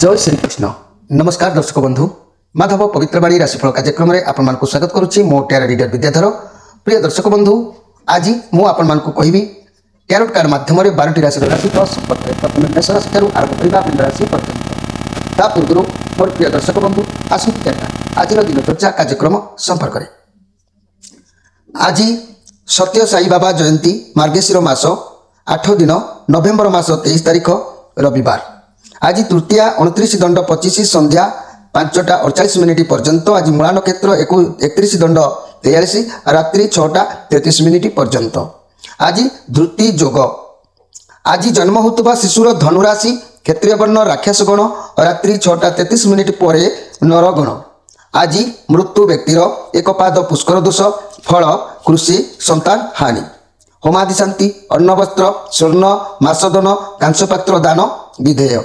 जय श्री कृष्ण। नमस्कार दर्शक बंधु, माधव पवित्रवाणी राशिफल कार्यक्रम में आपण मानक स्वागत करुच्ची। मो टैरो रीडर विद्याधर। प्रिय दर्शक बंधु, आज मु आपण मानक कहबी टैरोट कार्ड माध्यम 12टी राशि राशिफल संपर्क प्रथम मेष राशि ठारू आरंभ करबा मीन राशि पर्यंत। ता पूर्व मोर प्रिय दर्शक बंधु आसंतु जानिबा आज दिन चर्चा कार्यक्रम संपर्क में। आज सत्य साई बाबा जयंती मार्गशीर मास 8 दिन नवेम्बर मास 23 तारीख रविवार। आज तृतीया 29 दंड 25 संध्या 5टा 48 मिनिट पर्यंत। आज मूला नक्षत्र 31 दंड 43 रात्रि 6टा 33 मिनिट पर्यंत। आज धृति योग। आज जन्म होता शिशुर धनुराशि क्षेत्रीय वर्ण राक्षस गण रात्रि 6टा 33 मिनिट पर नरगण। आज मृत्यु व्यक्तिर एक पाद पुष्कर दोष फल कृषि संतान हानि। होमादि शांति अन्न वस्त्र स्वर्ण मासदन कांसपात्र दान विधेय।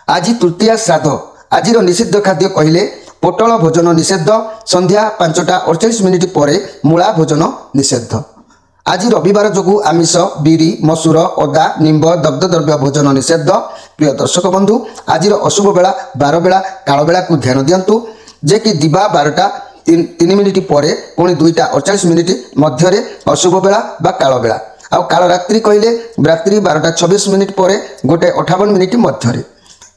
आज तृतीया श्राद्ध। आज निषिद्ध खाद्य कहले पोटल भोजन निषेध संध्या 5टा 48 मिनिट पर मूला भोजन निषेध। आज रविवार जोगु आमिष बिरी मसूर अदा निंब दग्ध द्रव्य भोजन निषेध। प्रिय दर्शक बंधु, आज अशुभ बेला 12 बेला काल बेला को ध्यान दिंतु जे कि दिवा 12टा 3 मिनिट पर पुणी 2टा 48 मिनिट मध्य अशुभ बेला बा काल बेला। आ काल रात्रि कहले रात्रि 12टा 26 मिनिट पर 1:58 मिनिट मध्य।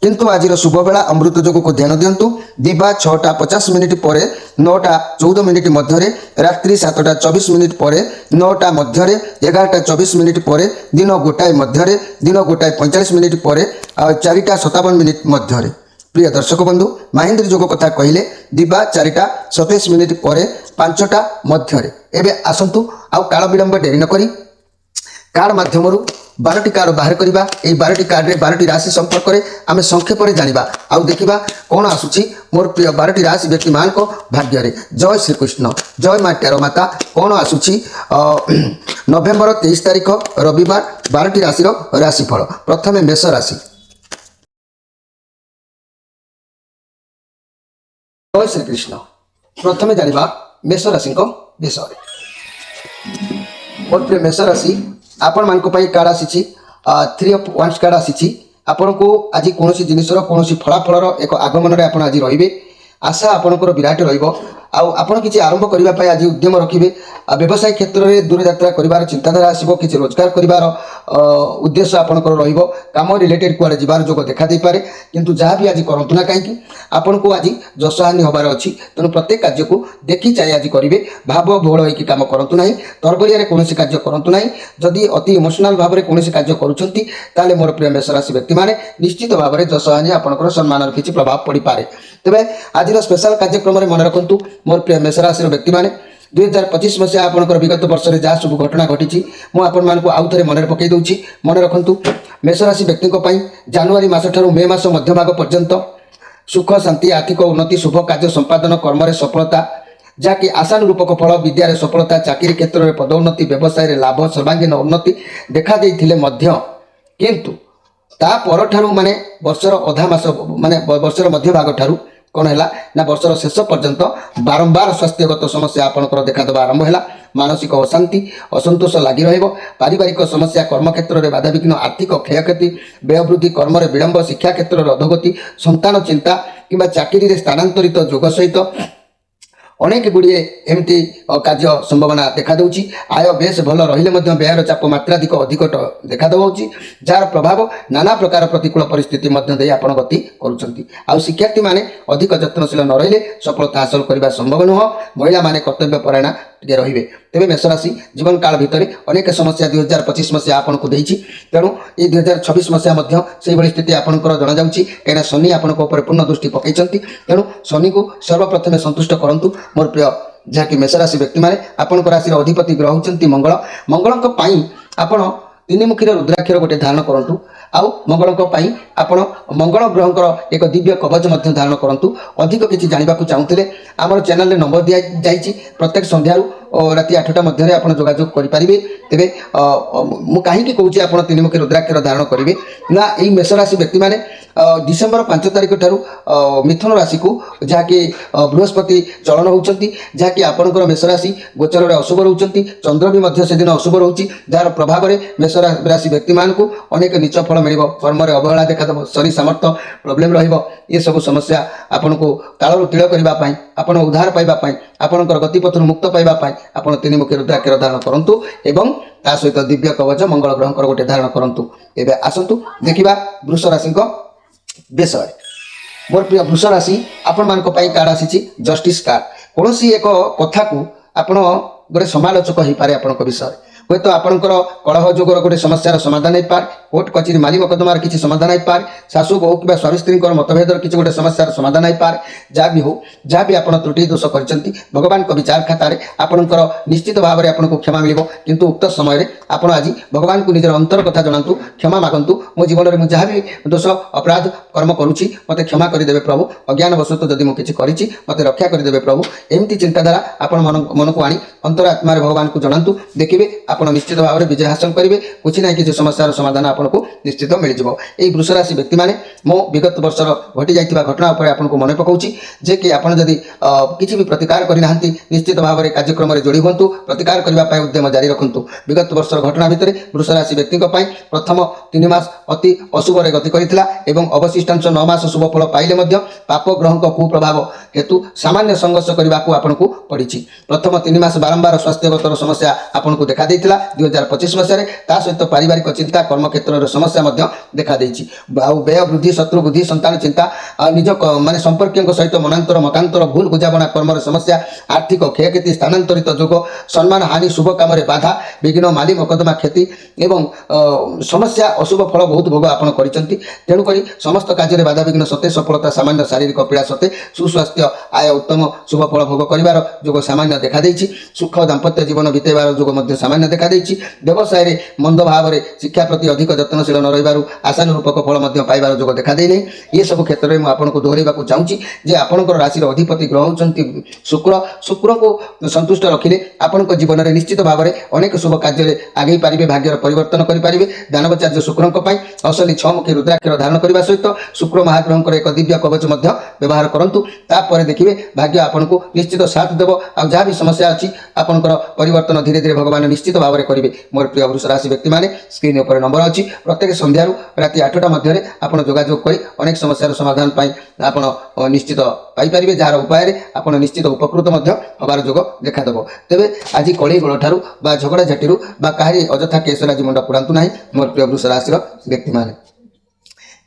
किंतु आज शुभ बेला अमृत योग को ध्यान दिंतु दिवा 6टा 50 मिनिट पर 9टा 14 मिनिट मध्य रात्रि 7टा 24 मिनिट पर 9टा मध्य 11टा 24 मिनिट पर दिन गोटाए मध्य दिन गोटाए 45 मिनिट पर 4टा 57 मिनिट मध्य। प्रिय दर्शक बंधु, महेंद्र योग कथा कहले दिवा 4टा 27 मिनिट पर 5टा मध्य। एबे आसंतु आउ काल विलंब डेरी न करी कार्ड माध्यम 12टी कार्ड बाहर करवा। 12टी कार्ड 12टी राशि संपर्क में आम संक्षेप में जाना आउ देखा कौन आसूची मोर प्रिय 12टी राशि व्यक्ति मान को भाग्य रे। जय श्री कृष्ण, जय माँ टैरो माता। कौन आसूची नवेम्बर 23 तारीख रविवार 12टी राशि राशिफल। प्रथम मेष राशि। जय श्री कृष्ण। प्रथम जाना मेष राशि विषय। मोर प्रिय मेष राशि आपण मान कार्ड आसी 3 ऑफ वांड्स कार्ड आसी। आपण को आज कौन जिनसर कौन फलाफल एक आगमन में आप आज रे आशा आपंकर विराट रपण किसी आरंभ करने आज उद्यम रखिए। व्यवसाय क्षेत्र में दूर यात्रा कर चिंताधारा आसो किसी रोजगार कर उद्देश्य आपंकर काम रिलेटेड कुआड़े जीवार जोग देखा दे पारे। किंतु जहाँ भी आज करूँ ना कहीं आपन को आज जसहानि हबार अच्छी। तेणु प्रत्येक कार्य को देखी चाहे आज करेंगे। भाव बहुल होकर कम करूँ ना, तरबरिया कौन कार्य करूँ ना। जदि अति इमोशनाल भाव में कौन कार्य करुँच मोर प्रिय मेष राशि व्यक्ति मैंने निश्चित भाव में जसहानि आपंकर सम्मान किसी प्रभाव पड़ पारे। तेज आज स्पेशल कार्यक्रम में मन रखु मोर प्रिय मेष राशि व्यक्ति मैंने 2025 मसीहा आपंकर विगत वर्ष में जहाँ सब घटना घटी मुझे आउ थे मन पकई दूसरी। मन रखु मेष राशि व्यक्ति जनवरी मास ठारू मे मास मध्य भाग पर्यंत सुख शांति आर्थिक उन्नति शुभ कार्य संपादन कर्म सफलता जहाँकि आशानुरूपक फल विद्या सफलता चाकरी क्षेत्र में पदोन्नति व्यवसाय लाभ सर्वांगीन उन्नति देखा किंतु ता पर ठारू माने वर्षर अधा मास माने वर्षर मध्य भाग ठारू कौन है ना वर्षर शेष पर्यंत बारंबार स्वास्थ्यगत समस्या आपंकर देखा आरंभ है। मानसिक अशांति असंतोष लगी पारिवारिक समस्या कर्म क्षेत्र में बाधाविघ्न आर्थिक क्षयक्षति व्यय वृद्धि कर्म विलंब शिक्षा क्षेत्र में अधोगति संतान चिंता कि चाकरी स्थानांतरित योग सहित अनेक गुड़िए एमती कार्य संभावना देखा दूची। आय बेस भल रहिले व्ययर चाप मात्राधिक अधिक देखा दूची जार प्रभाव नाना प्रकार प्रतिकूल परिस्थिति आपण गति करुँच। शिक्षार्थी माने अधिक यत्नशील न रहिले सफलता हासिल करने संभव नुह। महिला माने कर्तव्य परायणा टे रे। तेज मेष राशि जीवन काल भितर अनेक समस्या 2025 मसीहा आपन को देछि। तेणु ये 2026 मसीहा से स्थिति आपंकर जना जाउछि कहीं शनि आपण पूर्ण दृष्टि पकई। तेणु शनि को सर्वप्रथमे संतुष्ट करंतु मोर प्रिय जहाँकि मेष राशि व्यक्ति मैंने आपण राशि अधिपति ग्रह होती मंगल। मंगल आपण 3मुखी रुद्राक्षर गोटे धारण करूँ। आउ मंगल आपण मंगल ग्रहंकर एक दिव्य कवच धारण करूँ। अधिक किसी जानवाक चाहूले आम चैनल में नंबर दि जाइए। प्रत्येक संध्यारू राति 8टा मध्य आप जोगाजोग करेंगे। तेज मुझे कहीं कहूँ आप 3मुखी रुद्राक्षर धारण करेंगे ना यही मेष राशि व्यक्ति मैंने डिसेम्बर 5 तारीख ठारू मिथुन राशि को जहाँकि बृहस्पति चलन होती जहाँकि आपंकर मेष राशि गोचर में अशुभ रोच। चंद्र भी से दिन अशुभ रोच जार प्रभाव में मेष राशि व्यक्ति मानक अनेक नीच फल मिल कर्म अवहेला देखा शरीर सामर्थ्य प्रोब्लेम रही सब समस्या आपन को तालू तिल करने आपण उद्धार पाइबापी आपणकर गतिपथ मुक्त पाइबापी आप तीनमुखी रुद्राक्षर धारण करूँ एवं ता सहित दिव्य कवच मंगल ग्रहकर गोटे धारण करूँ। एवं आसतु देखा वृष राशि विषय। मोर प्रिय वृष राशि आपण मान कार्ड आसी जस्टिस कार्ड कौन एक कथा को आपण गोटे समालोचक हो पारे आपण विषय हूँ तो आपंकर कलह जोगर गोटे समस्यार समाधान हो पारे कोर्ट कचेरी माली मकदमार किसी समाधान हो पारे शाशु बहु कि स्वामी स्त्री मतभेदर किसी गोटे समस्यार समाधान हो पारे जहाँ भी हो जहाँ भी आप त्रुटि दोष कर भगवान विचार खातार आपंकर निश्चित भाव में आपको क्षमा मिल किंतु उक्त समय आप आज भगवान को निजर अंतर कथा जनातु क्षमा मागंतु मो जीवन में जहाँ भी दोष अपराध कर्म करुँची मत क्षमा करदे प्रभु अज्ञानवशत जदि मुझे करी मत रक्षा करदे प्रभु एमती चिंताधारा आप मन को आनी अंतरात्मा भगवान को जनातु देखिए आप निश्चित भाव में विजय हासिल करेंगे कुछ ना कि समस्यार समाधान आपको निश्चित मिल जाए। वृष राशि व्यक्ति मैंने मो विगत वर्षर घटी जाइए घटना उपर आपको मन पकाऊँ जे कि आप जदि किसी भी प्रतिकार करना निश्चित भाव में कार्यक्रम में जोड़ी हूँ प्रतिकार करने उद्यम जारी रखुँ। विगत वर्षर घटना भितर वृष राशि व्यक्ति प्रथम 3 मास अति अशुभ गति करता अवशिष्टांश 9 मास शुभ फल पाइले पाप ग्रह कुप्रभाव हेतु सामान्य संघर्ष करने को आपको पड़ी। प्रथम 3 मास बारंबार स्वास्थ्यगत समस्या आपको देखा देता 2025 मसीह सहित पारिवारिक चिंता कर्म क्षेत्र समस्या देखा देती व्यय वृद्धि शत्रु बुद्धि संतान चिंता निज माने संपर्क सहित मनांतर मतांतर भूल बुझाणा कर्म समस्या आर्थिक क्षयक्षति स्थानांतरित जोग सम्मान हानि शुभ काम बाधा विघ्न माली मकदमा क्षति एवं समस्या अशुभ फल बहुत भोग आप तेणुक समस्त कार्य बाधा विघ्न सत्ते सफलता सामान्य शारीरिक पीड़ा सत्ते सुस्वास्थ्य आय उत्तम शुभ फल भोग कर जोग सामान्य देखा देती सुख दाम्पत्य जीवन बीतेबार जोग सामान्य देखा देती व्यवसाय रे मंद भाव में शिक्षा प्रति अधिक यत्नशील न रही आशानुरूपक फल पाइबार जोग देखा देनी ये सब क्षेत्र में आपको दोहराइबा चाहूँगी जे आपंकर राशि अधिपति ग्रह होती शुक्र शुक्र को संतुष्ट रखिले आपण जीवन में निश्चित भाव में अनेक शुभ कार्य आगे पारे भाग्यर परिवर्तन करेंगे। दानवाचार्य शुक्र असली 6 मुखी रुद्राक्षर धारण करने सहित शुक्र महाग्रह एक दिव्य कवच व्यवहार करूँ तापर देखिए भाग्य आपको निश्चित साथ देव आ जहाँ भी समस्या अच्छी आपंकर परिवर्तन धीरे धीरे भगवान निश्चित भाव में करेंगे। मोर प्रिय वृष राशि व्यक्ति मैंने स्क्रीन पर नंबर अच्छी प्रत्येक संध्या राति 8टा मध्य आप जोगाजोग कर अनेक समस्यार समाधान आप निश्चित पाइपर जार उपाय आप निश्चित उपकृत हबार जोग देखादेव। तेरे आज कड़ी गोल ठारू झगड़ा झाटी कहारी अजथा केसर आज मुंड पुरातु ना मोर प्रिय वृष राशि व्यक्ति मैंने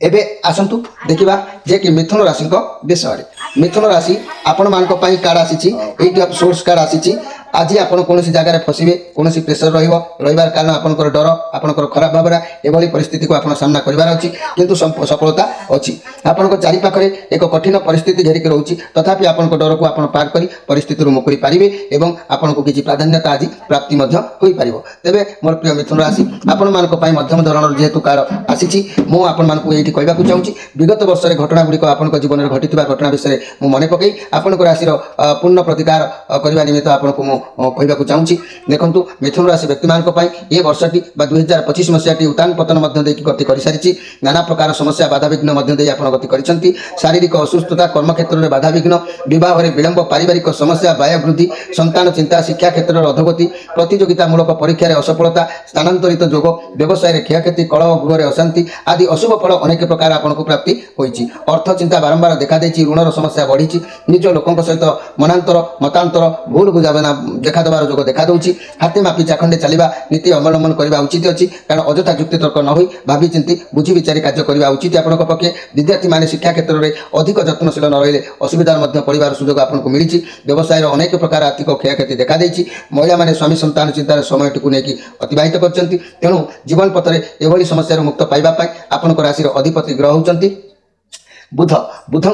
एबे आसंतु देखिबा जे कि मिथुन राशि विषय। मिथुन राशि आपण मानक पई कार्ड आसी 8 ऑफ सोर्स कार्ड आसी आज आपण कौन जगह फसबे कौन प्रेसर रही कारण आपंकर डर आपंकर खराब भावना एभली परिस्थिति को आप सामना करार अच्छी किंतु सफलता अच्छी आपण चारिपाखे एक कठिन परिस्थिति घेरिक रोचे तथापि आपण डर को आप पार कर परिस्थिति मुकुरी पारे और आपन को किसी प्राधान्यता आज प्राप्ति हो पार। तेरे मोर प्रिय मिथुन राशि आपण मानक मध्यम धरण जेहेतु कार्ड आसी मुझे कहवाक चाहूँगी विगत वर्ष घटना गुड़िक आप जीवन में घटी घटना विषय मुझे मन पकई आपण राशि पूर्ण प्रतिकार करने निमित्त आपको कहवाक चाहूँगी। देखो मिथुन राशि व्यक्ति मानी ये वर्षटी 2025 मसीहाटी उत्तान पतन गति कर सारी नाना प्रकार समस्या बाधा विघ्न गति कर शारीरिक असुस्थता कर्म क्षेत्र में बाधा विघ्न विवाह में विलंब पारिवारिक समस्या व्यय वृद्धि संतान चिंता शिक्षा क्षेत्र में अधोगति प्रतियोगितामूलक परीक्षा असफलता स्थानांतरित जोग व्यवसाय में क्षयक्षति कलह गृह अशांति आदि अशुभ फल अनेक प्रकार आपको प्राप्ति होती। अर्थ चिंता बारंबार देखा देती ऋणर समस्या बढ़ी निज लोकों सहित मनांतर मतांतर भूल बुझामणा देखा देवार जोग देखा दूसरी हाथी मापी चाखंडे चलवा नीति अवलंबन करने उचित अच्छी कारण अजथा युक्ति तर्क न हो भावी चिंती बुझी विचारी कार्य करने उचित आपंक पक्षे विद्यार्थी मैंने शिक्षा क्षेत्र में अधिक यत्नशील न रही असुविधार पड़ार सुजोग आपको मिली व्यवसाय अनेक प्रकार आर्थिक क्षयक्षति देखा देती महिला मैंने स्वामी संतान चिंतार समय को लेकिन अतिबाहित कर तेणु जीवन पथरे एभली समस्या मुक्त पाइबापी आपंक राशि अधिपति ग्रह होती बुध बुधों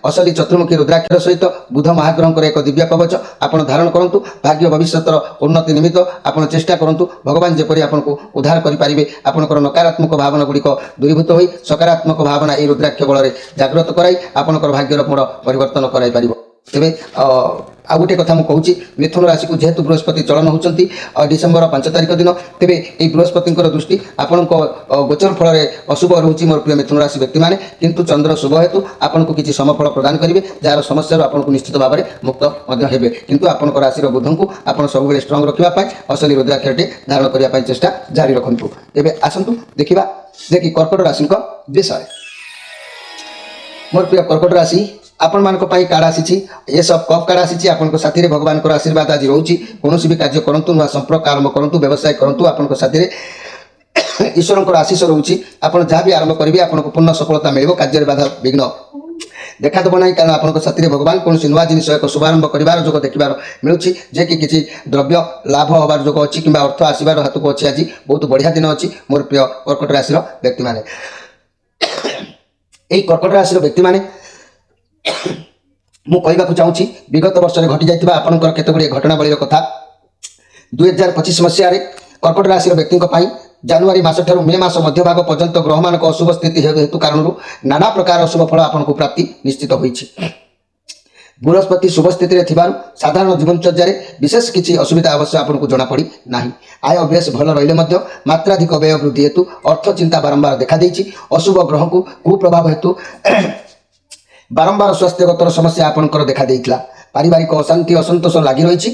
असली चतुर्मुखी रुद्राक्षर सहित बुध महाग्रह एक दिव्य कवच आप धारण करूँ भाग्य भविष्य उन्नति निमित्त आप चेष्टा करूँ भगवान जपरी आपको उद्धार करेंगे आपंकर नकारात्मक भावना गुड़िक दूरीभूत हो सकारात्मक भावना ये रुद्राक्ष बल जागृत कराई आपंकर भाग्यर पूर्ण परिवर्तन कराई पार। तेरे आ गोटे कथा मुझे कहूँ मिथुन राशि को जेहेतु बृहस्पति चलन होती डिसेम्बर 5 तारिख दिन तेरे ये बृहस्पति दृष्टि आपण गोचर फल अशुभ रोचे मोर प्रिय मिथुन राशि व्यक्ति मैंने किंतु चंद्र शुभ हेतु आपन को किसी समफल प्रदान करेंगे जार समस्या आपको निश्चित भाव में मुक्त हेबे किंतु आपण राशि बुध को आप सब स्ट्रंग रखापी असली रुद्राक्षरटे धारण करने चेष्टा जारी रखु एवं आसतु देखा देखिए कर्कट राशि विषय मोर प्रिय कर्कट राशि आपण मान कार्ड आसी ये सब कप कार्ड आसी आपन साथी भगवान आशीर्वाद आज रोचे कौन भी कार्य करूँ नुआ संपर्क आरंभ करूँ व्यवसाय करूँ आपन साथी ईश्वर आशीष रोचे आपड़ जहाँ भी आरंभ करेंगे आपको पूर्ण सफलता मिले कार्य बाधा विघ्न देखा देव ना कारण आपन साथी भगवान कौन नुआ जिन एक शुभारंभ कर जोग देखार मिलूँ जे कि किसी द्रव्य लाभ हबार जोग अच्छी कि अर्थ आसबार हाथ को अच्छी आज बहुत बढ़िया दिन अच्छी मोर प्रिय कर्कट राशि व्यक्ति मैंने यही कर्कट राशि व्यक्ति मैंने मु कहवाक चाहूँगी विगत वर्ष में घटी जाता आपंकर केतगुड़ी घटनावलीर कथा 2025 मसीह कर्कट राशि व्यक्ति जानुरी मस ठार मे मास मध्य भाग पर्यंत ग्रह मान अशुभ स्थिति हेतु कारण नाना प्रकार अशुभ फल आपको प्राप्ति निश्चित होती बृहस्पति शुभ स्थिति में साधारण जीवनचर्या विशेष किसी असुविधा अवश्य आपको जमापड़ी ना आय बेस भल रही मात्राधिक व्यय वृद्धि हेतु अर्थ चिंता बारंबार देखा अशुभ ग्रह को कुप्रभाव हेतु बारंबार स्वास्थ्यगत समस्या आपंकर देखा देइतला पारिवारिक अशांति असंतोष लगी रही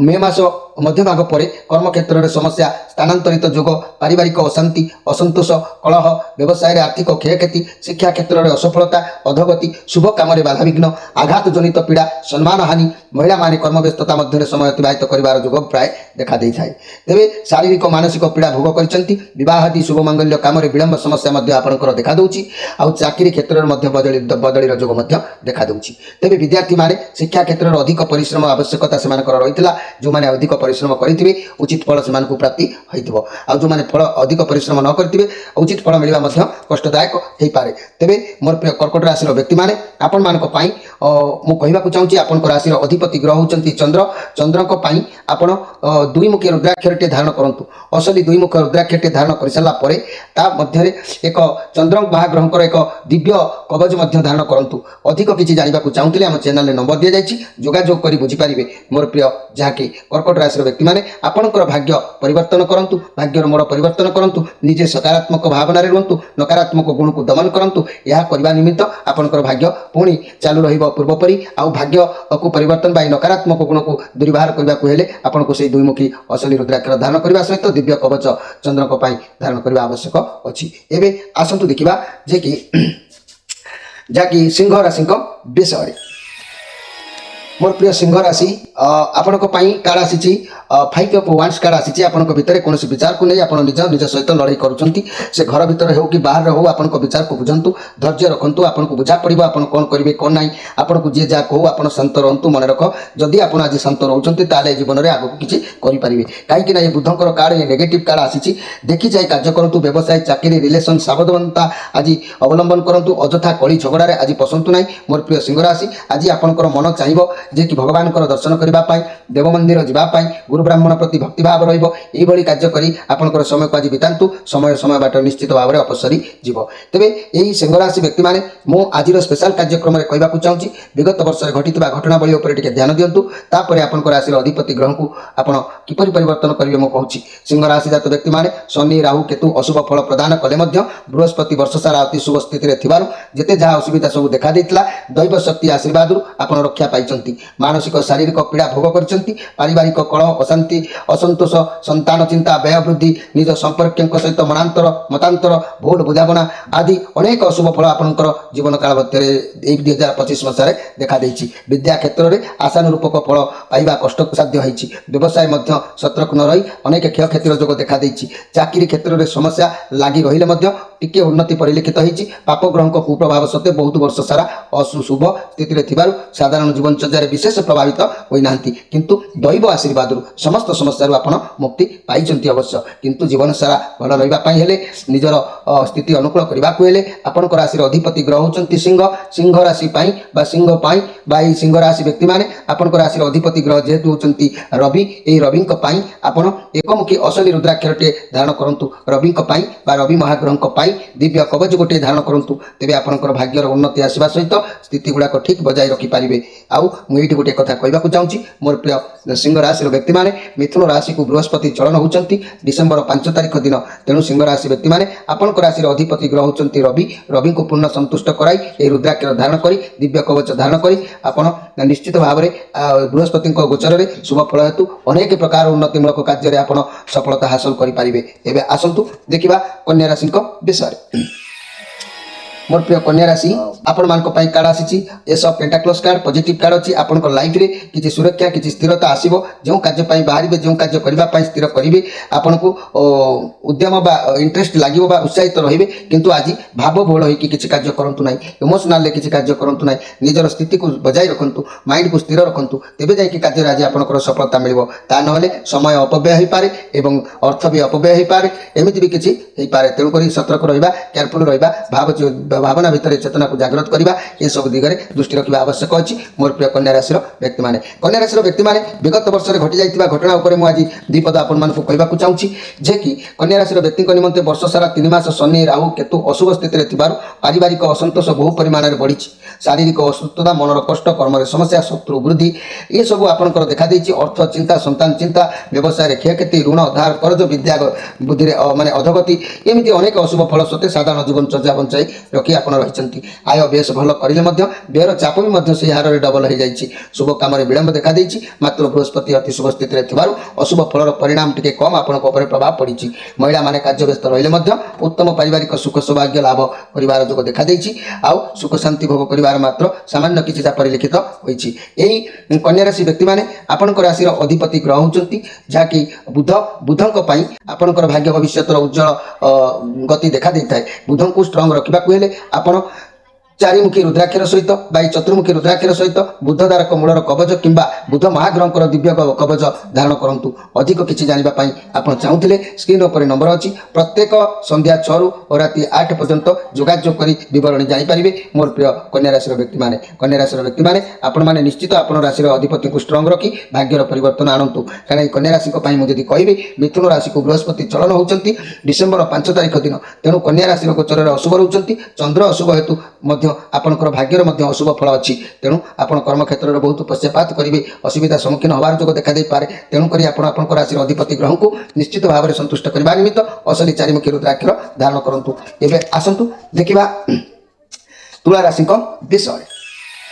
मे मास मध्य भाग पर कर्म क्षेत्र में समस्या स्थानांतरित जोग पारिवारिक अशांति असंतोष कलह व्यवसाय आर्थिक क्षयक्षति शिक्षा क्षेत्र में असफलता अधोगति शुभ काम बाधा विघ्न आघात जनित पीड़ा सम्मान हानि महिला माने कर्म व्यस्तता मध्य समय अतिबाहित कर जोग प्राय देखा दे थाए तेरे शारीरिक मानसिक पीड़ा भोग करती बद शुभ मांगल्य काम विलंब समस्या आपंकर देखा दूची चाकरी क्षेत्र में बदली जोग देखा दूची तेरे विद्यार्थी माने शिक्षा क्षेत्र में अधिक परिश्रम आवश्यकता से रही जो मैंने अधिक परिश्रम करेंगे उचित फल से प्राप्ति हो जो मैंने फल अधिक परिश्रम न करेंगे उचित फल मिलवा कष्टदायक हो पाए तेरे मोर प्रिय कर्कट राशि व्यक्ति मैंने आपण मान कहवाक चाहूँगी आपन राशि अधिपति ग्रह होती चंद्र चंद्र आपण दुईमुखी रुद्राक्षरटे धारण करूँ असली दुईमुख रुद्राक्षरटे धारण कर सारापर मध्य एक चंद्र महाग्रह एक दिव्य कवच धारण करूँ अधिक किसी जानवाक चाहूँगी आम चैनल नंबर दि जाइए जोगाजोग कर बुझीपारे मोर प्रिय जहाँकि कर्कट राशि व्यक्ति मैंने आपंकर भाग्य परिवर्तन करूँ भाग्यर मोड़ परिवर्तन करूँ निजे सकारात्मक भावना रुहतु नकारात्मक गुण को दमन करूँ यह करने निमित्त आपंकर भाग्य पुणी चालू पूर्वपरी आउ भाग्य को परिवर्तन नकारात्मक गुण को दुर्व्यवहार करने आपको से दुईमुखी असली रुद्राक्षर धारण करने सहित दिव्य कवच चंद्र धारण करने आवश्यक अच्छी एवं आसतु देखा जे कि जहाँकि सिंह राशि विषय मोर प्रिय सिंह राशि आपण कार्ड आसी 5 ऑफ वांड्स कार्ड आसी आपण भितर कौन विचार को नहीं आप निज सहित लड़ाई करुँच से घर भीतर हो कि बाहर हो आप विचार को बुझंतु धैर्य रखु आपको बुझा पड़ो आप कौन करेंगे कौन ना आपको जी जहाँ कहू आप शांत रुहतु मन रख जदि आप आज शांत रोचे ताले जीवन में आगे किसी करेंगे कहीं बुधंकर कार्ड ये नेगेटिव कार्ड आसी देखी जाए कार्य करूँ व्यवसाय चाकरी रिलेसन सावधानता आज अवलंबन करूँ अଯଥା कली झगड़े आज पसंद ना मोर प्रिय सिंह राशि आज आपंकर मन चाहिए जे कि भगवान दर्शन करने देव मंदिर जावाई गुरु ब्राह्मण प्रति भक्तिभाव रही कार्य करी आपंकर समय को आज बितातु समय समय बाट निश्चित भाव में अपसरी जीव तेरे यही सिंह राशि व्यक्ति मैंने मु आज स्पेशल कार्यक्रम में कहवाक चाहूँगी विगत वर्ष में घटी घटनावली उपर ध्यान दिंतु तापर आपंकर राशि अधिपति ग्रह को आप किपर परिवर्तन करेंगे मुझे कहूँ सिंह राशि जात व्यक्ति मैंने शनि राहु केतु अशुभ फल प्रदान कले बृहस्पति वर्ष सारा अति शुभ स्थित जिते जहाँ असुविधा सब देखा देता दैव शक्ति आशीर्वाद आप रक्षा पाई मानसिक शारीरिक पीड़ा भोग करछंती पारिवारिक कलह अशांति असंतोष संतान चिंता व्यय वृद्धि निज संपर्क सहित मतांतर भूल बुझाणा आदि अनेक अशुभ फल आपंकर जीवन काल मध्य 2025 मसीह देखा विद्या क्षेत्र में आशानुरूपक फल पाइबा कष्टसाध्य होती व्यवसाय सतर्क न रही अनेक क्षय क्षेत्र जोग देखा चाकरी क्षेत्र में समस्या लगी रही टिके उन्नति परिलक्षित होती पाप ग्रह कुप्रभाव सत्वे बहुत वर्ष सारा अशुभ स्थिति में साधारण जीवनचर्या विशेष प्रभावित होना किंतु दैव आशीर्वाद समस्त समस्या आप मुक्ति पाई अवश्य किंतु जीवन सारा भल रही निजर स्थिति अनुकूल करने आपण राशि अधिपति ग्रह होती सिंह सिंह राशि सिंह सिंह राशि व्यक्ति मैंने आपण राशि अधिपति ग्रह जेहेतु होती रवि यही रवि आपड़ एकमुखी असली रुद्राक्षरटे धारण करूँ रवि रवि महाग्रह दिव्य कवच गोटे धारण करूँ तेज आपंकर भाग्यर उन्नति आसवा सहित स्थिति गुड़ाक ठीक बजाय रखिपारे। आउ मुझे गोटे कथा कहवाक चाहूँगी मोर प्रिय सिंह राशि व्यक्ति मैंने मिथुन राशि को बृहस्पति चलन होती डिसेम्बर 5 तारिख दिन। तेणु सिंह राशि व्यक्ति मैंने आपण राशि अधिपति ग्रह होती रवि। रवि को पूर्ण संतुष्ट कराई ये रुद्राक्ष धारण कर दिव्य कवच धारण कर निश्चित भाव में बृहस्पति गोचर में शुभ फल हेतु अनेक प्रकार उन्नतिमूलक कार्य आप सफलता हासिल करें। आसतु देखा कन्या राशि विषय। मोर प्रिय कन्या राशि आपण मान कार्ड आसी ace of pentacles card positive card अच्छी आपण लाइफ रे किसी सुरक्षा किसी स्थिरता आसो जो कार्य बाहर जो कार्य करने स्थिर करेंगे आपण को उद्यम बा इंटरेस्ट लगे उत्साहित रहिबे किंतु आज भावबहुल होकर किसी कार्य करूँ ना इमोशनाल किसी कार्य करूँ ना निजर स्थिति को बजाय रखु माइंड को स्थिर रखु तेज जाकि कार्य आज आपंकर सफलता मिल ता ना समय अपव्यय हो पारे एवं अर्थ भी अपव्यय हो पारे एमती भी किसी हो पारे। तेणुक सतर्क रहा केयरफुल रहा भावना भितर चेतना को जागृत करवा ये सब दिगरे दृष्टि रखा आवश्यक अच्छी। मोर प्रिय कन्या राशि व्यक्ति मैंने कन्या राशि व्यक्ति मैंने विगत वर्ष में घटी जाता घटना उपर मुझे दुपद आपण कहवाक चाहूँगी जे कि कन्या राशि व्यक्ति निमंते वर्ष सारा 3 मास शनि राहु केतु अशुभ स्थित पारिवारिक असंतोष बहु परिमाण में बढ़ी शारीरिक असुस्थता मनर कष्ट कर्म समस्या शत्रु वृद्धि ये सब आपंकर देखा अर्थ चिंता संतान चिंता व्यवसाय क्षयक्षति ऋण धार कर्ज विद्या बुद्धि माने अधगति एमती अनेक अशुभ फल सत्वे साधारण जीवन चर्चा बंचाई रखी आप रही आय बेस भल करें व्ययर चाप भी से हार डबल हो जाए शुभ कम विलंब देखा मात्र बृहस्पति अति शुभ स्थित अशुभ फलर परिणाम टी कम आपण प्रभाव पड़ी महिला माने कार्य व्यस्त रही उत्तम पारिवारिक सुख सौभाग्य लाभ कर जो देखा आउ सुख शांति भोग कर मात्र सामान्य किसी परिलिखित होती। कन्या राशि व्यक्ति मैंने आपण राशि अधिपति ग्रह होती जहाँकि बुध बुधों आपणकर भाग्य भविष्य उज्जवल गति देखा देता है। बुध को स्ट्रंग रखा आपण चारिमुखी रुद्राक्षर सहित बाई चतुर्मुखी रुद्राक्षर सहित बुध द्वारक मूलर कवच किंबा बुध महाग्रह दिव्य कवच धारण करूँ। अधिक किसी जानापी आप चाहूले स्क्रीन पर नंबर अच्छी प्रत्येक संध्या 6 रु और राति 8 पर्यंत जोगाजोग कर विवरणी जानीपारे। मोर प्रिय कन्या राशि व्यक्ति मैंने कन्या राशि व्यक्ति मैंने आपण मैंने निश्चित आप राशि अधिपति को स्ट्रंग रखी भाग्यर परिवर्तन आणतु कारण कन्या राशि मुझे कहि मिथुन राशि को बृहस्पति चलन होती डिसेम्बर 5 तारिख दिन। तेणु कन्या राशि गोचर अशुभ रोचंती चंद्र अशुभ हेतु आपणकर भाग्यर अशुभ फल अच्छी। तेणु आप कर्म क्षेत्र में बहुत पश्चापात करेंगे असुविधा सम्मुखीन होवार जो देखा पारे। तेणुक आप राशि अधिपति ग्रह को निश्चित भाव में संतुष्ट करने निमित्त असली चारिमुखी रुद्राक्ष धारण करूँ। एवं आसतु देखा तुला राशि विषय।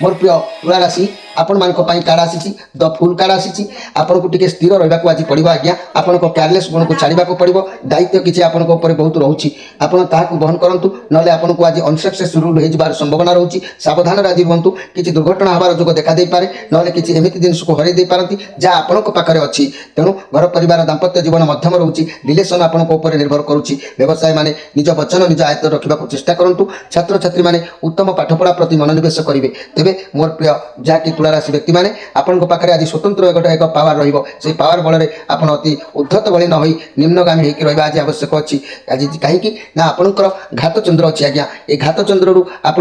मोर प्रिय तुला राशि आपण मान कार्ड आसी द फुल कार्ड आसी आपन को टिके स्थिर रहा आज पड़ो आज्ञा आपण केयरलेस गुण को छाड़ा पड़ो दायित्व किसी आपण बहुत रोचे आपड़ ताकू बहन करूँ ना आपन को आज अनसक्सेसफुल हो संभावना रोचे सावधान राजी रुहतु किसी दुर्घटना हमार जो देखा पारे ना कि एमती जिन को हर पारती जहाँ आपण पाखे अच्छी। तेणु घर परिवार दाम्पत्य जीवन मध्यम रोचे रिलेसन आपण निर्भर करुच्ची व्यवसाय माने निज वचन निज आयत्त रखा चेष्टा करूँ। छात्र छात्री माने उत्तम पाठपढ़ा प्रति मनोनिवेश करेंगे। तेज मोर प्रिय जहाँकि तुला राशि व्यक्ति मैंने आपण पाखे आज स्वतंत्र एक पावर रही पावर बल आप अति उद्धत भली न हो निम्नगामी होकर रहा आज आवश्यक अच्छी। आज कहीं ना आपंकर घात चंद्र अच्छी आज्ञा ये घात चंद्र रू आप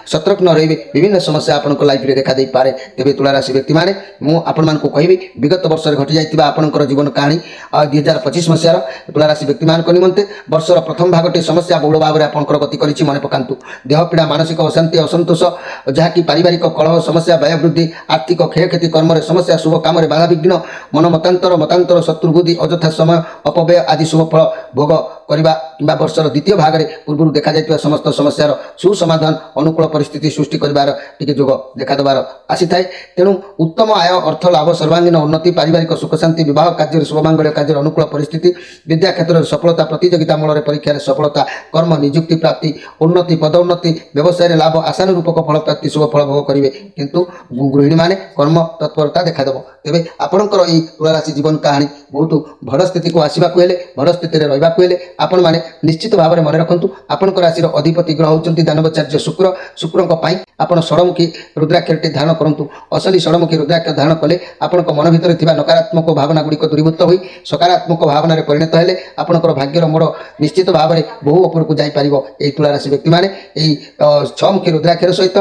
सतर्क न रही विभिन्न समस्या आपण लाइफ में देखा पारे। तेज तुला राशि व्यक्ति मैंने मुझे कहि विगत वर्ष में घटी जाता आपंकर जीवन कहानी 2025 मसीहार तुला राशि व्यक्ति मान निमंते वर्षर प्रथम भागटी समस्या बहुल भाव में आपंकर गति कर मन पकातु देह पीड़ा मानसिक अशांति असंतोष जहाँकि पारिवारिक कलह समस्या व्यय वृद्धि आर्थिक क्षयक्षति कर्म समस्या शुभ कम बाधा विघ्न मन मतांतर शत्रुबुद्धि अଯଥା समय अपव्यय आदि शुभ फल भोग करने कि वर्षर द्वितीय भाग में पूर्व देखा जाता समस्त समस्यार सुसमाधान अनुकूल परिस्थिति सृष्टि कर जोग देखा देवार आसी थाए। तेणु उत्तम आय अर्थ लाभ सर्वांगीन उन्नति पारिवारिक सुख शांति विवाह कार्य शुभमांगल्य कार्य अनुकूल परिस्थिति विद्या क्षेत्र में सफलता प्रतियोगिता मूल परीक्षा सफलता कर्म नियुक्ति प्राप्ति उन्नति पदोन्नति व्यवसाय लाभ आशानुरूपक फल प्राप्ति शुभ फल भोग करेंगे किंतु गृहिणी माने कर्म तत्परता देखादेव। तेज आपणकर यही तुला राशि जीवन कहानी बहुत भड़ स्थिति को आसवाक भड़ स्थित रही आपण मैंने निश्चित भाव में मन रखु आपण राशि अधिपति ग्रह होती दानवाचार्य शुक्र शुक्र आप षड़मुखी रुद्राक्षर धारण करूँ। असली षड़मुखी रुद्राक्ष धारण कले आपण मन भर नकारात्मक भावना गुड़िक दूरीभूत हो सकारात्मक भावना परिणत हेले आपणकर भाग्यर मोड़ निश्चित भाव में बहु ऊपर को जापर यही तुला राशि व्यक्ति मैंने यही 6 मुखी रुद्राक्षर सहित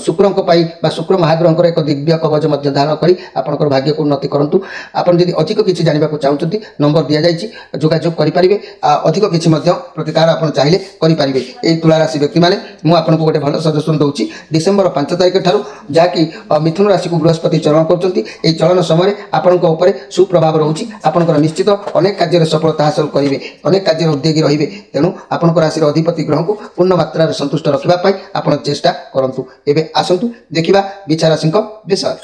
शुक्र शुक्र महाग्रह एक दिव्य कवच धारण कर आपंकर भाग्य को उन्नति करूँ। आप अधिक किसी जानवा चाहते नंबर दि जाए जोगाजोग करेंगे। ଅଧିକ କିଛି ମଧ୍ୟ ପ୍ରତିକାର ଆପଣ ଚାହିଁଲେ କରିପାରିବେ। এই ତୁଳା ରାଶି ବ୍ୟକ୍ତିମାନେ ମୁଁ ଆପଣଙ୍କୁ ଗୋଟେ ଭଲ ସଜେସନ୍ ଦେଉଛି। ଡିସେମ୍ବର 5 ତାରିଖ ଠାରୁ ଯାହାକି ମିଥୁନ ରାଶିକୁ ବୃହସ୍ପତି ଚଳନ କରୁଛନ୍ତି, ଏହି ଚଳନ ସମୟରେ ଆପଣଙ୍କ ଉପରେ ସୁପ୍ରଭାବ ରହୁଛି। ଆପଣଙ୍କର ନିଶ୍ଚିତ ଅନେକ କାର୍ଯ୍ୟରେ ସଫଳତା ହାସଲ କରିବେ, ଅନେକ କାର୍ଯ୍ୟରେ ଉଦ୍ୟୋଗୀ ରହିବେ। ତେଣୁ ଆପଣଙ୍କ ରାଶିର ଅଧିପତି ଗ୍ରହଙ୍କୁ ପୂର୍ଣ୍ଣ ମାତ୍ରାରେ ସନ୍ତୁଷ୍ଟ ରଖିବା ପାଇଁ ଆପଣ ଚେଷ୍ଟା କରନ୍ତୁ। ଏବେ ଆସନ୍ତୁ ଦେଖିବା ବିଛା ରାଶିଙ୍କ ବିଷୟରେ।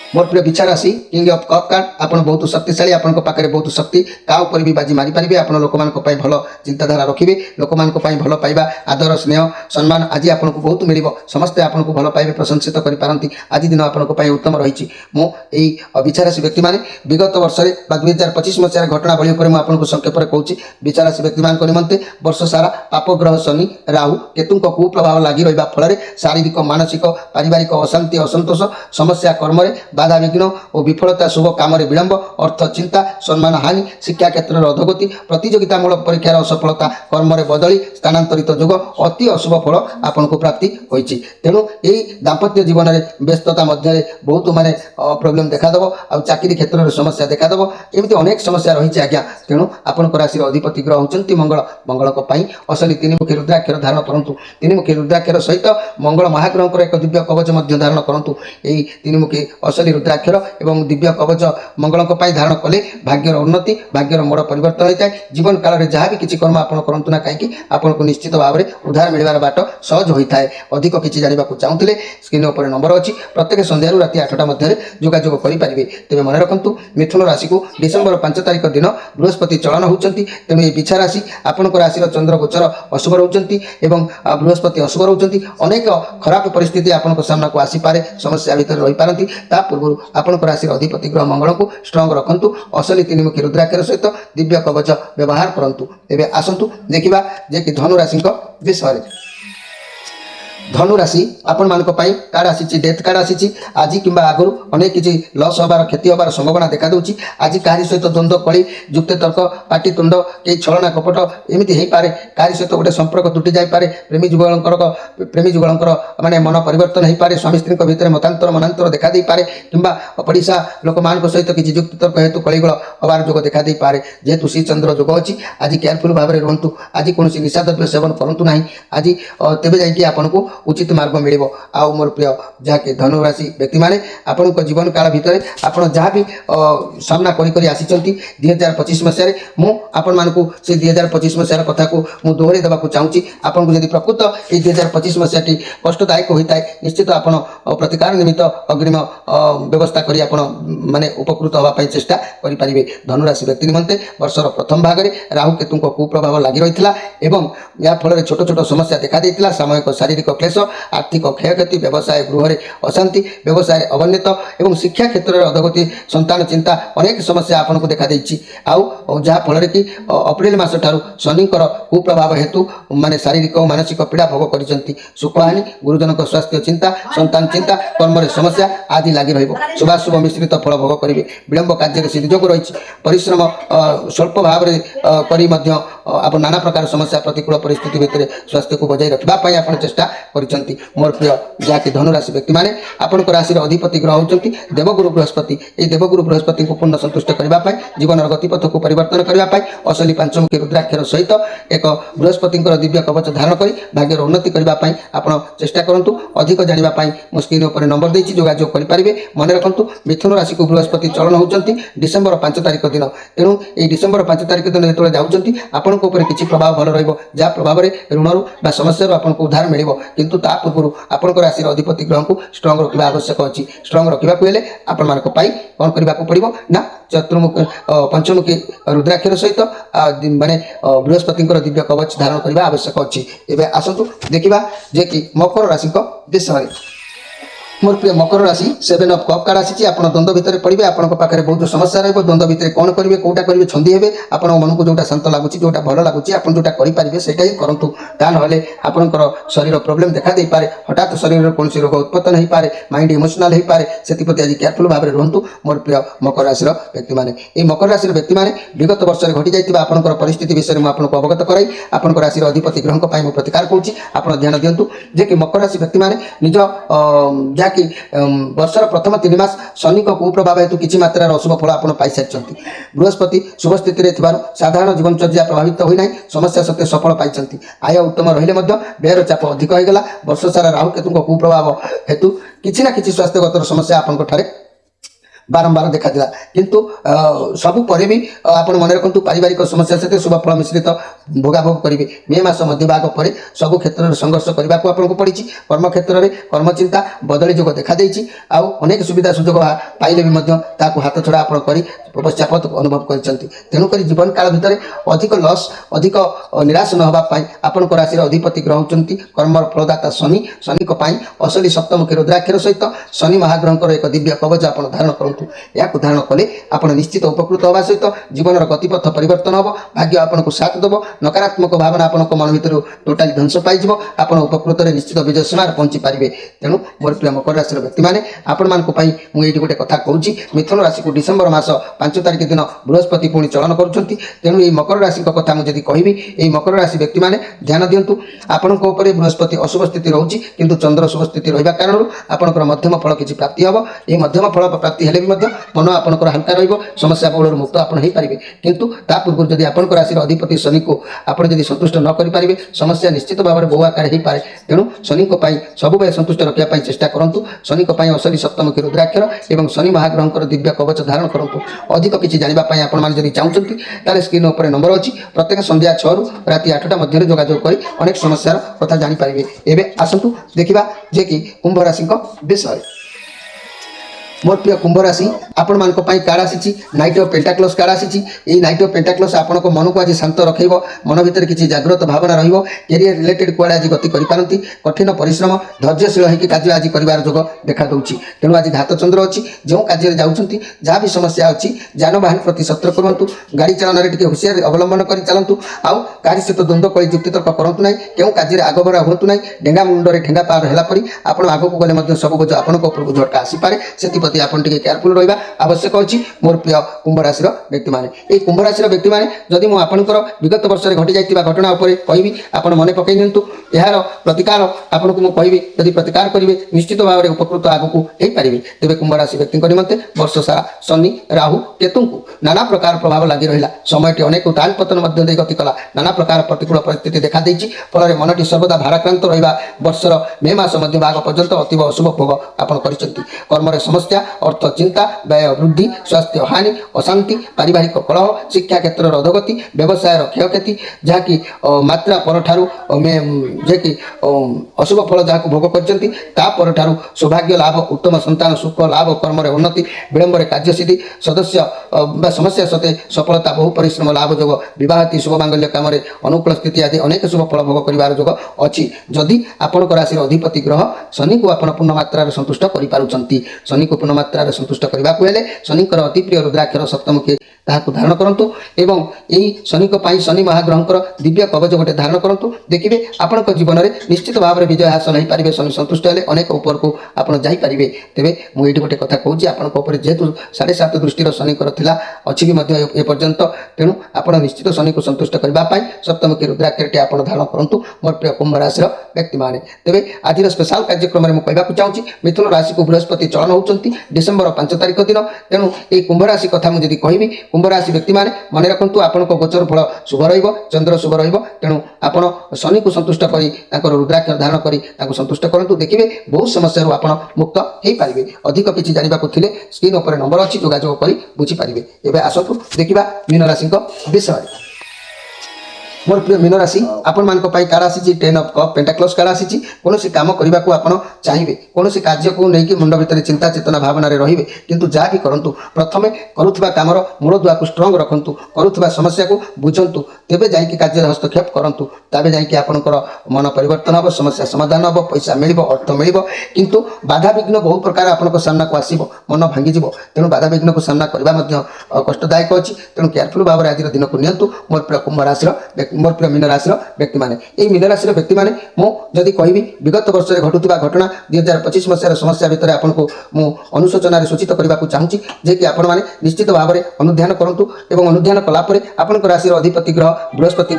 मोर प्रिय बिछा राशि किंग ऑफ कप कार्ड आपण बहुत शक्तिशाली, आपण पाखे बहुत शक्ति का ऊपर भी बाजी मारी पारे। आप लोक मान भल चिंताधारा रखिए, लोक मान भल पाइबा आदर स्नेह सम्मान आज आपको बहुत मिल, समस्ते आपको भल पाइबे प्रशंसित करपारती। आज दिन आपंक उत्तम रही। मुझे बिछा राशि व्यक्ति मैंने विगत वर्ष 2025 मसीहार घटनावली मुझे संक्षेप में कहूँ। बिछा राशि व्यक्ति मान निमंते वर्ष सारा पाप ग्रह शनि राहु केतु कुप्रभाव लगी रहा फल शारीरिक मानसिक पारिवारिक अशांति असंतोष समस्या कर्म बाधा विघ्न और विफलता शुभ काम विलंब अर्थ चिंता सम्मान हानि शिक्षा क्षेत्र में अधोगति प्रतियोगितामूलक परीक्षार असफलता कर्म बदली स्थानांतरित जोग अति अशुभ फल आपन को प्राप्ति होइछि। तेणु यही दाम्पत्य जीवन में व्यस्तता मध्य बहुत माने प्रोब्लेम देखादेव आ चाकरी क्षेत्र में समस्या देखादेव, एमती अनेक समस्या रही आज्ञा। तेणु आपन राशि अधिपति ग्रह होचंती मंगल। मंगल असली तीनमुखी रुद्राक्षर धारण करंतु। तीनमुखी रुद्राक्षर सहित मंगल महाग्रहकर एक दिव्य कवच धारण करंतु। यही तीनमुखी असली रुद्राक्षर एवं दिव्य कवच मंगल धारण कले भाग्यर उन्नति भाग्यर मोड़ परिवर्तन होता है। जीवन काल में जहाँ भी किसी कर्म आप करूँ ना कहीं आपको निश्चित भाव में उद्धार मिलवार बाट सहज होता है। अधिक किसी जानवा चाहूँगे स्क्रीन पर नंबर अच्छी, प्रत्येक संध्यार राति 8टा मध्य जोगाजोग करेंगे। तेज मन रखु मिथुन राशि को डिसेम्बर 5 तारिख दिन बृहस्पति चलन होती। तेणु ये बिछा राशि आपण राशि चंद्र गोचर अशुभ रोचंती एवं बृहस्पति अशुभ रोचंती। अनेक खराब परिस्थिति आपन सामना को आसीपारे, समस्या भितर रही पारती। पूर्व आपण राशि अधिपति ग्रह मंगल को स्ट्रंग रखु। असली तीनमुखी रुद्राक्षर सहित दिव्य कवच व्यवहार करंतु। एबे आसंतु देखिबा जे कि धनु राशि विषय। धनु राशि आपण मान कार्ड आसी डेथ कार्ड आसी। आज कि आगु अनेक किसी लस हबार क्षति हबार संभावना देखा दूची। आज कहारी सहित द्वंद्व कली जुक्त तर्क पाटितुंड कई छलना कपट एमती हो पारे। कहारी सहित गोटे संपर्क तुटी जापे। प्रेमी जुगलंकर माने मन परिवर्तन हो पारे। स्वामी स्त्री भितर मतांतर मनांतर देखा दे पारे किंबा पड़िशा लोक मान सहित किसी जुक्त तर्क हेतु कलिगोल हबार जोग देखा दे पारे। जेहेतु श्री चंद्र जोग अच्छी आज केयरफुल भाव में रुहतु। आज कौन निशा द्रव्य सेवन करूँ ना। आज तेज जाकि आपको उचित मार्ग मिल। आउ मोर प्रिय जहाँकि धनु राशि व्यक्ति मैंने आपण जीवन काल भितर आप जहाँ भी सामना करी आसी 2025 मसीह आपण मानक से 2025 मसीहार कथा को मुझे दोहरे देवाक चाहूँगी। आपको जब प्रकृत ये 2025 मसीहाटी कष्टदायक होता है निश्चित आप प्रतिकार निमित्त अग्रिम व्यवस्था करी आप माने उपकृत होगापी चेष्टा करेंगे। धनुराशि व्यक्ति निमंते वर्षर प्रथम भाग में राहु केतु कुप्रभाव लगी रही है एवं या फल छोट छोट समस्या देखा देता। सामयिक शारीरिक क्लेश आर्थिक क्षयक्षति व्यवसाय गृह अशांति व्यवसाय अवन्नत एवं शिक्षा क्षेत्र में अधोगति संतान चिंता अनेक समस्या आपको देखा देछि। आउ जहाँ फल कि अप्रैल मास ठारू शनिकर कुप्रभाव हेतु माने शारीरिक और मानसिक पीड़ा भोग करिसेंती। सुखहानि गुरुजन स्वास्थ्य चिंता संतान चिंता कर्म समस्या आदि लगी रहिबो। शुभाशुभ मिश्रित फल भोग करेंगे। विलंब कार्य सिद्धयोग रही परिश्रम स्वल्प भाव में करी आप नाना प्रकार समस्या प्रतिकूल परिस्थिति भितर स्वास्थ्य को बजाय रखापी आप चेष्टा करछंती। मोर प्रिय जहाँकि धनुराशि व्यक्ति मैंने आपण राशि अधिपति ग्रह होती देवगुरु बृहस्पति। ये देवगुरु बृहस्पति को पूर्ण संतुष्ट करने जीवन गतिपथ को परिवर्तन करने असली पांचमुखी रुद्राक्षर सहित एक बृहस्पति दिव्य कवच धारण कर भाग्यर उन्नति करने आप चेष्टा करूँ। अधिक जानापी मो स्क्रीन पर नंबर देती जोगाजोग करेंगे। मन रखु मिथुन राशि को बृहस्पति चलन होती डिसेम्बर 5 तारिख दिन। तेणु ये डिसेम्बर 5 तारिख दिन जो जाऊँच आपण किसी प्रभाव भल रहा प्रभाव में ऋणरू समस्या आपको उद्धार मिल। किंतु ता पूर्व आपण राशि अधिपति ग्रह को स्ट्रंग रखा आवश्यक अच्छी। स्ट्रंग रखा आपण मान कौन करने को पड़ो ना चतुर्मुखी पंचमुखी रुद्राक्षर सहित माने बृहस्पति दिव्य कवच धारण करने आवश्यक अच्छी। एवं आसतु देखा जे कि मकर राशि विषय। मोर प्रिय मकर राशि 7 ऑफ कप कार्ड आसी। आप द्वंद्व भितर पड़े आपन पाखे बहुत समस्या रही। द्वंद्व भितर कौन करेंगे कौटा करेंगे छंदी हे आप मन को जोटा शांत लगुच जोटा भल लगुच आप जोटा करेंगे से ही करूँ। ता ना आपंकर शरीर प्रोब्लेम देखा दे पारे। हठात शरीर कौन रोग उत्पन्न हो पारे माइंड इमोशनल हो पारे। से आज केयरफुल भाव में रुहतु मोर प्रिय मकर राशि व्यक्ति मैंने। ये मकर राशि व्यक्ति मैंने विगत वर्ष में घटी जाता आपंकर परिस्थिति विषय में आपको अवगत कराई आपन राशि अधिपति ग्रह प्रतिकार करुँच। आप ध्यान दिंतु जे कि मकर राशि व्यक्ति मैंने निज जहाँकि वर्षर प्रथम 3 मास शनि कुप्रभाव हेतु किसी मात्रार अशुभ फल आप पाई सारी। बृहस्पति शुभ स्थित साधारण जीवनचर्या प्रभावित होना समस्या सत्वे सफल पाई। आय उत्तम रही व्ययर चाप अधिक होगा। वर्ष सारा राहु केतु कुप्रभाव हेतु किसी ना कि स्वास्थ्यगत समस्या आपंठ बारंबार देखा दिला किंतु सबु परे भी आपण मन रखु पारिवारिक समस्या सहित शुभ फल मिश्रित भोगाभोग करेंगे। मे मास मध्य भाग पर सबु क्षेत्र में संघर्ष करने को आपको पड़ी। कर्म क्षेत्र में कर्मचिंता बदली जोग देखा अनेक सुविधा सुजोग पाइले भी हाथ छड़ा आप पश्चात अनुभव कर। तेणुक जीवन काल भितर अधिक लस अधिक निराश न होगापाई आपण राशि अधिपति ग्रह होती कर्म फलदाता शनि। शनि असली सप्तमुखी रुद्राक्षर सहित शनि महाग्रह एक दिव्य कवच आप धारण करूँ। या धारण कले आप निश्चित उपकृत होगा सहित जीवन गतिपथ परिवर्तन हम। भाग्य आपको साथ देव। नकारात्मक भावना आपको मन भर टोटाली ध्वंस पाई आप उपकृत निश्चित विजय सीमार पहुंची पारे। तेणु मोर प्रिय मकर राशि व्यक्ति मैंने आपण मुझे गोटे कथा कहूँ। मिथुन राशि को डिसेम्बर मास 5 तारिख दिन बृहस्पति पुणी चलन करुँच। तेणु ये मकर राशि कथा मुझे कहबी ये मकर राशि व्यक्ति मैंने ध्यान दिंतु आपण बृहस्पति अशुभ स्थिति रोचे किंतु चंद्र शुभ स्थिति रहा कारण आपंकर मध्यम फल किसी प्राप्ति हम। ये मध्यम फल प्राप्ति हेले मन आपंकर हल्का समस्या बहुल मुक्त आप हो पारे। किंतु ता पूर्व जदि आपंकर राशि अधिपति शनि को आप संतुष्ट न करें समस्या निश्चित भाव में बहु आकार हो पाए। तेणु शनि सब संतुष्ट रखापी चेष्टा करूँ। शनि असली सप्तमुखी रुद्राक्षर एवं शनि महाग्रह दिव्य कवच धारण करूँ। अधिक किसी जानापी आपड़ी चाहते तेल स्क्रीन पर नंबर अच्छी प्रत्येक संध्या 6 रु राति 8टा मध्य जोगाजोग कर अनेक समस्या कथा जानीपारे। एवं आसतु देखा जे कि कुंभ राशि विषय। मोर प्रिय कुंभ राशि आपण मान कार्ड आसी नाइट ऑफ पेंटाक्लस कार्ड आसी। नाइट ऑफ पेंटाक्लस आपण को मन को आज शांत रखेब। मन भीतर किसी जागृत भावना रहिबो। कैरियर रिलेटेड कुआडे आज गति करि पारंती। कठिन परिश्रम धैर्यशील होइकि कार्य आज करिवार जोग देखा दउछि। तेणु आज घात चंद्र अच्छी जो कार्य जाउछंती जहाँ भी समस्या अच्छी जानवाहन प्रति सतर्क रहंतु। गाड़ी चलन में टिके होशियार अवलंबन कर चलतु। आउ कार्य सहित द्वंद्व कली युक्ति तर्क करंतु नाही। केउ कार्य आगभरा होंतु नाही। डेंगा मुंडरे ठेंगा पार होला परी आपण आगको गले मध्य सब बोझ आपण को ऊपर झटका आसी पारे। सेति प्रति आपण टिके केयरफुल रहिबा आवश्यक अछि। मोर प्रिय कुंभ राशि व्यक्ति माने ए कुंभ राशि व्यक्ति माने जदि मु आपनकर विगत वर्ष रे घटी जाइतिबा घटना ऊपर कहबी आपण मने पकई दिंतु। यार प्रतिकार आपन को मु कहबी यदि प्रतिकार करिवे निश्चित भाव में उपकृत आगको हेई पारिबे। तेबे कुंभ राशि व्यक्ति निमंते वर्ष सारा शनि राहु केतु को नाना प्रकार प्रभाव लागि रहिला। समयटी अनेक उताल पतन मध्य दे गति कला। नाना प्रकार प्रतिकूल परिस्थिति देखा देछि। फल मनटी सर्वदा भाराक्रांत रहिबा वर्षर मे मास मध्य भाग पर्यंत अतीव अशुभ भोग आपण करिसंती। कर्म रे समस्या अर्थ चिंता व्यय वृद्धि स्वास्थ्य हानि अशांति पारिवारिक कलह शिक्षा क्षेत्र अधोगति व्यवसाय क्षयक्षति जहाँकि मात्रा पर कि अशुभ फल जहाँ भोग कर सौभाग्य लाभ उत्तम संतान सुख लाभ कर्म उन्नति विलंब कार्यसिद्धि सदस्य समस्या सत्वे सफलता बहु परिश्रम लाभ जोग विवाहती शुभ मांगल्य काम अनुकूल स्थिति आदि अनेक शुभ फल भोग कर जोग अच्छी। जदि आपण राशि अधिपति ग्रह शनि को आप पूर्ण मात्रा संतुष्ट करें। शनि को पूर्ण मात्रा संतुष्ट करने को हेले शनिकर अति प्रिय रुद्राक्षर सप्तमुखी ताहाको धारण करंतु एवं यही शनि शनि महाग्रहकर दिव्य कवच गोटे धारण करंतु। देखिए आपण जीवन में निश्चित भाव में विजय हासिल हो पारे। शनि संतुष्ट हेले अनेक ऊपर को आप जापारे। तेरे मुझे गोटे कथा कहूँ आपण जेहेतु 7.5 दृष्टिर शनिकर थिला अच्छी भी ए पर्यंत। तेणु आप निश्चित शनि को संतुष्ट करने सप्तमुखी रुद्राक्षरटी आप धारण करूँ। मोर प्रिय कुंभ राशि व्यक्ति मैंने तेरे आज स्पेशल कार्यक्रम में मुझे कहूँ चाहूँगी मिथुन राशि को बृहस्पति चलन होती डिसेम्बर 5 तारिख दिन। तेणु ये कुंभ राशि कथा मुझे कहबी कुंभ राशि व्यक्ति मैंने मन रखु आपण गोचर फल शुभ रंद्र शुभ रेणु आप शनि को संतुष्ट कर रुद्राक्षर धारण कर संतुष्ट करूँ। देखिए बहुत समस्या आप मुक्त हो पारे। अधिक किसी जानवाक थे स्क्रीन पर नंबर अच्छी जोगाजोग कर बुझीपारे। एवं आसतु देखा मीन राशि विषय। मोर प्रिय मीन राशि आपण मान कार्ड आसी 10 ऑफ कप पेंटाक्लस कार्ड आसी। कौन काम करने को आप चाहिए कौन कार्य को लेकिन मुंड भीतर चिंता चेतना भावना रे किंतु जहाँ भी करूँ प्रथम करुवा काम मूलदुआ को स्ट्रंग रखु करुवा समस्या को बुझंतु तेबे जाइए कार्य हस्तक्षेप करूँ तबे जाइए आपंकर मन परिवर्तन हम समस्या समाधान हम पैसा मिल अर्थ मिल। किंतु बाधा विघ्न बहुत प्रकार आपण सामना को आसो मन भांगी तेणु बाधा विघ्न को सामना करने कष्टदायक अच्छी। तेणु केयरफुल भाव में आज दिन को नियंतु। मोर प्रिय कुंभ राशि मोर प्रिय मीन राशि व्यक्ति मैंने यही मीन राशि व्यक्ति मैंने मुझे कहबी विगत वर्ष में घटुवा घटना 2025 मसीहार समस्या भितर आपको मुझे अनुशोचन सूचित करने को चाहूँगी जे कि आपण मैंने निश्चित भाव में अनुध्यान करूँ और अनुध्यान कलापर आपण राशि अधिपति ग्रह बृहस्पति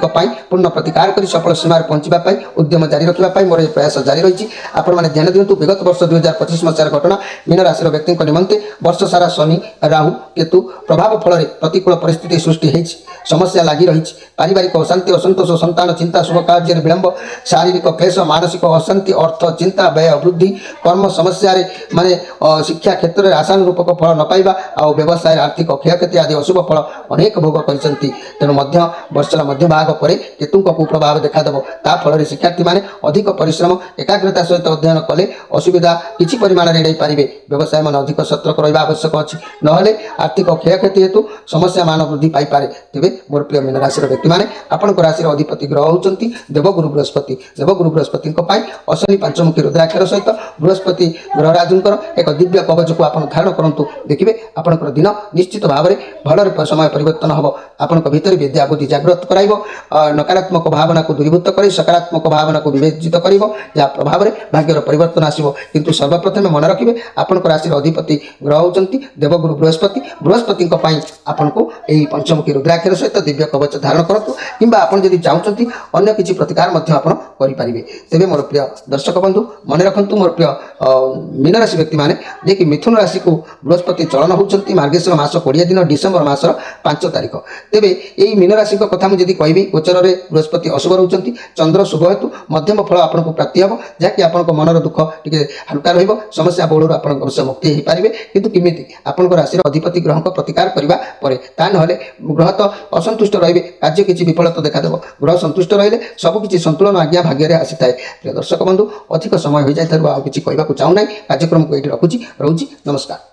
पूर्ण प्रतिकार कर सफल सीमार पहुँचापी उद्यम जारी रखापी मोर प्रयास जारी रही आपण मैंने ध्यान दिंतु विगत वर्ष 2025 मसीहार घटना मीन राशि व्यक्ति निमंते वर्ष सारा शनि राहु केतु प्रभाव फल प्रतिकूल परिस्थिति सृष्टि होती समस्या लगी रही पारिवारिक अशांति असंतोष संतान चिंता शुभ कार्य विलंब शारीरिक क्लेश मानसिक अशांति अर्थ चिंता व्यय वृद्धि कर्म समस्या माने शिक्षा क्षेत्र में आशानुरूपक फल न पाइबा और व्यवसाय आर्थिक क्षयक्षति आदि अशुभ फल अनेक भोग करते तेणु वर्षर मध्य भाग पर केतु कुप्रभाव देखादेव ता फल शिक्षार्थी मैंने अधिक परिश्रम एकाग्रता सहित अध्ययन कले असुविधा किसी परिमाण में पारे व्यवसाय मान अधिक सतर्क रहा आवश्यक अच्छी ना आर्थिक क्षयक्षति हेतु समस्या मान वृद्धि पाइपे तेज मोर प्रिय मीन राशि व्यक्ति मैंने आपण राशि अधिपति ग्रह होती देवगुरु बृहस्पति अश्विनी पंचमुखी रुद्राक्षर सहित बृहस्पति ग्रहराजुंकर एक दिव्य कवच को आप धारण करूँ देखिए आपंकर दिन निश्चित भाव में भल समय परिवर्तन हम आपण भीतर विद्या बुद्धि जागृत कराइब नकारात्मक भावना को दूरीभूत कर सकारात्मक भावना को विवेचित कर जहाँ प्रभाव में भाग्यर परिवर्तन आसो किंतु सर्वप्रथम मन रखिए आपण राशि अधिपति ग्रह होती देवगुरु बृहस्पति आपन को यही पंचमुखी रुद्राक्षर सहित दिव्य कवच धारण करूँ कि आपड़ी चाहते अन्य किसी प्रतिकार करें तेज मोर प्रिय दर्शक बंधु मन रखु मोर प्रिय मीन राशि व्यक्ति मैंने जे कि मिथुन राशि को बृहस्पति चलन होती मार्गशीर मास 20 दिन डिसेम्बर मासर 5 तारिख तेज यही मीन राशि कथा मुझे कहबी गोचर में बृहस्पति अशुभ रोचंती चंद्र शुभ हेतु मध्यम फल आपको प्राप्ति हम जहाँकि आप मनर दुख टी हल्का समस्या बहुल आप मुक्ति हो पारे कितु किमिति आपण राशि अधिपति ग्रह प्रतिकार करने ना ग्रह तो असंतुष्ट रे कार्य किसी विफलता देखादेव ग्रह संतुष्ट रही सबकि संतुलन आज्ञा भाग्य आसी थाए प्रिय दर्शक बंधु अधिक समय हो जाए किसी कहना चाहूना कार्यक्रम को ये रखुची रोची नमस्कार।